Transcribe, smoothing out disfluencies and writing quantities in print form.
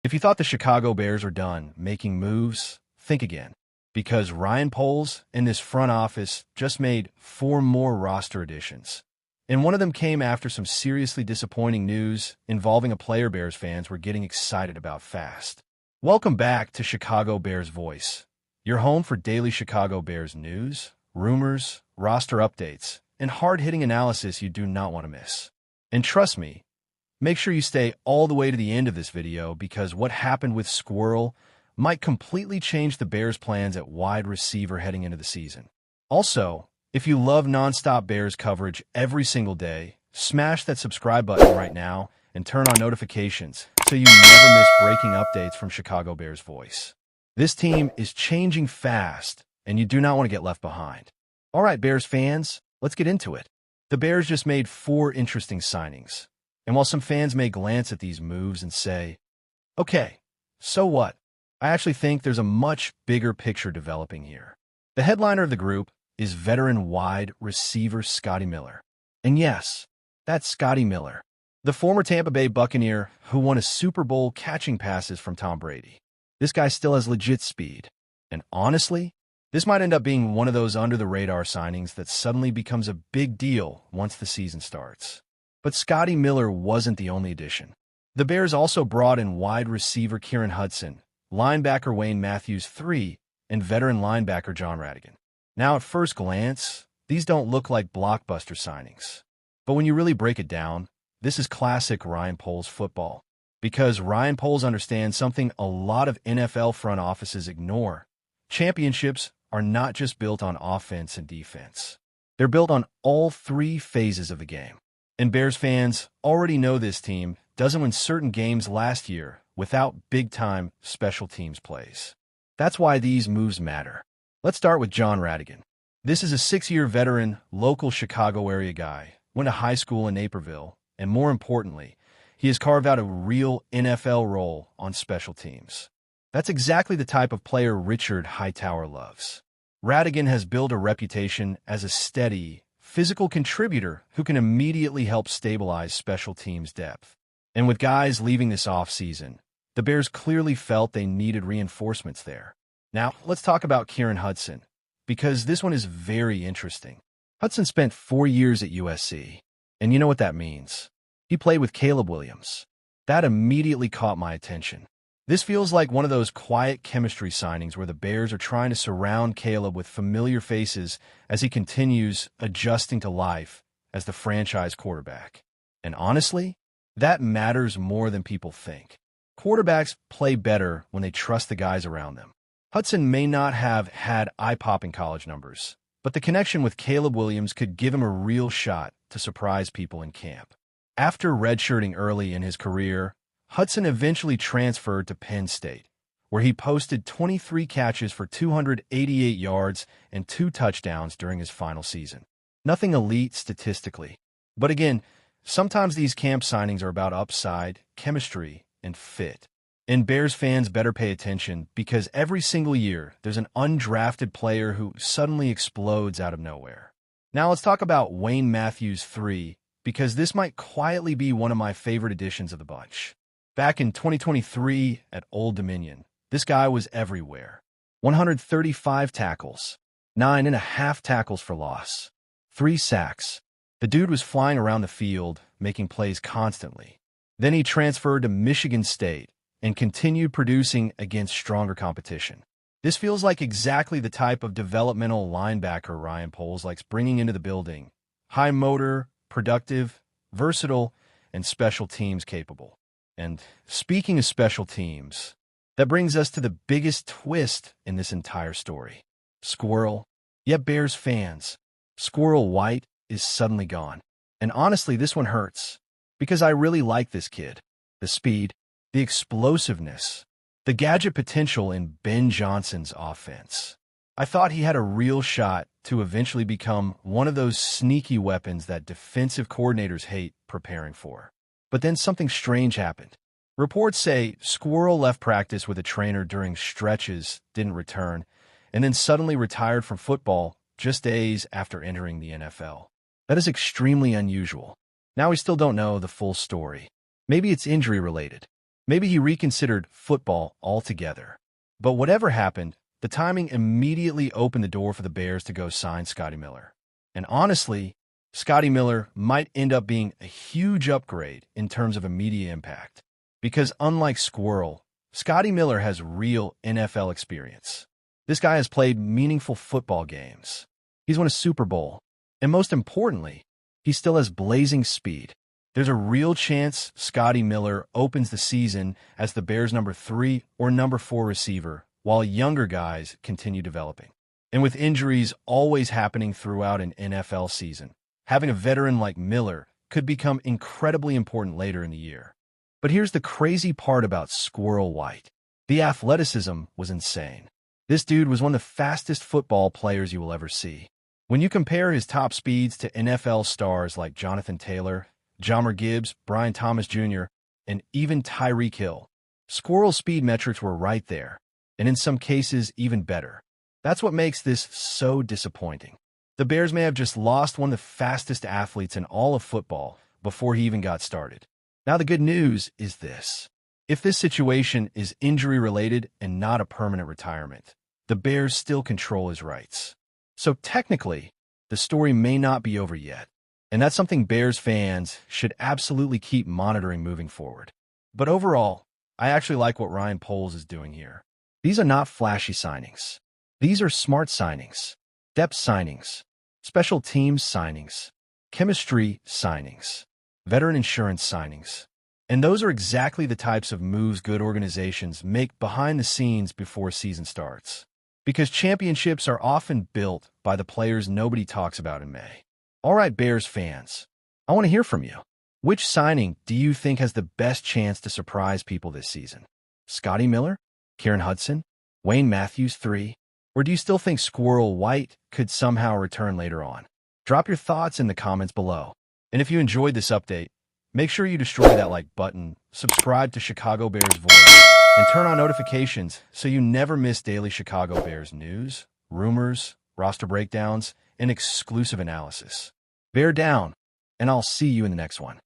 If you thought the Chicago Bears are done making moves, think again. Because Ryan Poles and this front office just made 4 more roster additions. And one of them came after some seriously disappointing news involving a player Bears fans were getting excited about fast. Welcome back to Chicago Bears Voice, your home for daily Chicago Bears news, rumors, roster updates, and hard-hitting analysis you do not want to miss. And trust me, make sure you stay all the way to the end of this video because what happened with Squirrel might completely change the Bears' plans at wide receiver heading into the season. Also, if you love nonstop Bears coverage every single day, smash that subscribe button right now and turn on notifications so you never miss breaking updates from Chicago Bears Voice. This team is changing fast, and you do not want to get left behind. All right, Bears fans, let's get into it. The Bears just made 4 interesting signings. And while some fans may glance at these moves and say, okay, so what? I actually think there's a much bigger picture developing here. The headliner of the group is veteran wide receiver Scotty Miller. And yes, that's Scotty Miller, the former Tampa Bay Buccaneer who won a Super Bowl catching passes from Tom Brady. This guy still has legit speed. And honestly, this might end up being one of those under-the-radar signings that suddenly becomes a big deal once the season starts. But Scotty Miller wasn't the only addition. The Bears also brought in wide receiver Kieran Hudson, linebacker Wayne Matthews III, and veteran linebacker John Radigan. Now, at first glance, these don't look like blockbuster signings. But when you really break it down, this is classic Ryan Poles football. Because Ryan Poles understands something a lot of NFL front offices ignore. Championships are not just built on offense and defense. They're built on all 3 phases of the game. And Bears fans already know this team doesn't win certain games last year without big-time special teams plays. That's why these moves matter. Let's start with John Radigan. This is a 6-year veteran, local Chicago area guy, went to high school in Naperville, and more importantly, he has carved out a real NFL role on special teams. That's exactly the type of player Richard Hightower loves. Radigan has built a reputation as a steady, physical contributor who can immediately help stabilize special teams depth. And with guys leaving this offseason, the Bears clearly felt they needed reinforcements there. Now, let's talk about Kieran Hudson, because this one is very interesting. Hudson spent 4 years at USC, and you know what that means. He played with Caleb Williams. That immediately caught my attention. This feels like one of those quiet chemistry signings where the Bears are trying to surround Caleb with familiar faces as he continues adjusting to life as the franchise quarterback. And honestly, that matters more than people think. Quarterbacks play better when they trust the guys around them. Hudson may not have had eye-popping college numbers, but the connection with Caleb Williams could give him a real shot to surprise people in camp. After redshirting early in his career, Hudson eventually transferred to Penn State, where he posted 23 catches for 288 yards and 2 touchdowns during his final season. Nothing elite statistically. But again, sometimes these camp signings are about upside, chemistry, and fit. And Bears fans better pay attention because every single year there's an undrafted player who suddenly explodes out of nowhere. Now let's talk about Wayne Matthews III, because this might quietly be one of my favorite additions of the bunch. Back in 2023 at Old Dominion, this guy was everywhere. 135 tackles, 9.5 tackles for loss, 3 sacks. The dude was flying around the field, making plays constantly. Then he transferred to Michigan State and continued producing against stronger competition. This feels like exactly the type of developmental linebacker Ryan Poles likes bringing into the building. High motor, productive, versatile, and special teams capable. And speaking of special teams, that brings us to the biggest twist in this entire story. Squirrel. Yet Bears fans, Squirrel White is suddenly gone. And honestly, this one hurts. Because I really like this kid. The speed, the explosiveness, the gadget potential in Ben Johnson's offense. I thought he had a real shot to eventually become one of those sneaky weapons that defensive coordinators hate preparing for. But then something strange happened. Reports say Squirrel left practice with a trainer during stretches, didn't return, and then suddenly retired from football just days after entering the NFL. That is extremely unusual. Now we still don't know the full story. Maybe it's injury-related. Maybe he reconsidered football altogether. But whatever happened, the timing immediately opened the door for the Bears to go sign Scotty Miller. And honestly, Scotty Miller might end up being a huge upgrade in terms of immediate impact. Because unlike Squirrel, Scotty Miller has real NFL experience. This guy has played meaningful football games. He's won a Super Bowl. And most importantly, he still has blazing speed. There's a real chance Scotty Miller opens the season as the Bears' number 3 or number 4 receiver, while younger guys continue developing. And with injuries always happening throughout an NFL season, having a veteran like Miller could become incredibly important later in the year. But here's the crazy part about Squirrel White. The athleticism was insane. This dude was one of the fastest football players you will ever see. When you compare his top speeds to NFL stars like Jonathan Taylor, Jahmyr Gibbs, Brian Thomas Jr., and even Tyreek Hill, Squirrel's speed metrics were right there, and in some cases even better. That's what makes this so disappointing. The Bears may have just lost one of the fastest athletes in all of football before he even got started. Now the good news is this. If this situation is injury-related and not a permanent retirement, the Bears still control his rights. So technically, the story may not be over yet. And that's something Bears fans should absolutely keep monitoring moving forward. But overall, I actually like what Ryan Poles is doing here. These are not flashy signings. These are smart signings, depth signings, special teams signings, chemistry signings, veteran insurance signings. And those are exactly the types of moves good organizations make behind the scenes before a season starts. Because championships are often built by the players nobody talks about in May. All right, Bears fans, I want to hear from you. Which signing do you think has the best chance to surprise people this season? Scotty Miller? Kieran Hudson? Wayne Matthews 3? Or do you still think Squirrel White could somehow return later on? Drop your thoughts in the comments below. And if you enjoyed this update, make sure you destroy that like button, subscribe to Chicago Bears Voice, and turn on notifications so you never miss daily Chicago Bears news, rumors, roster breakdowns, and exclusive analysis. Bear down, and I'll see you in the next one.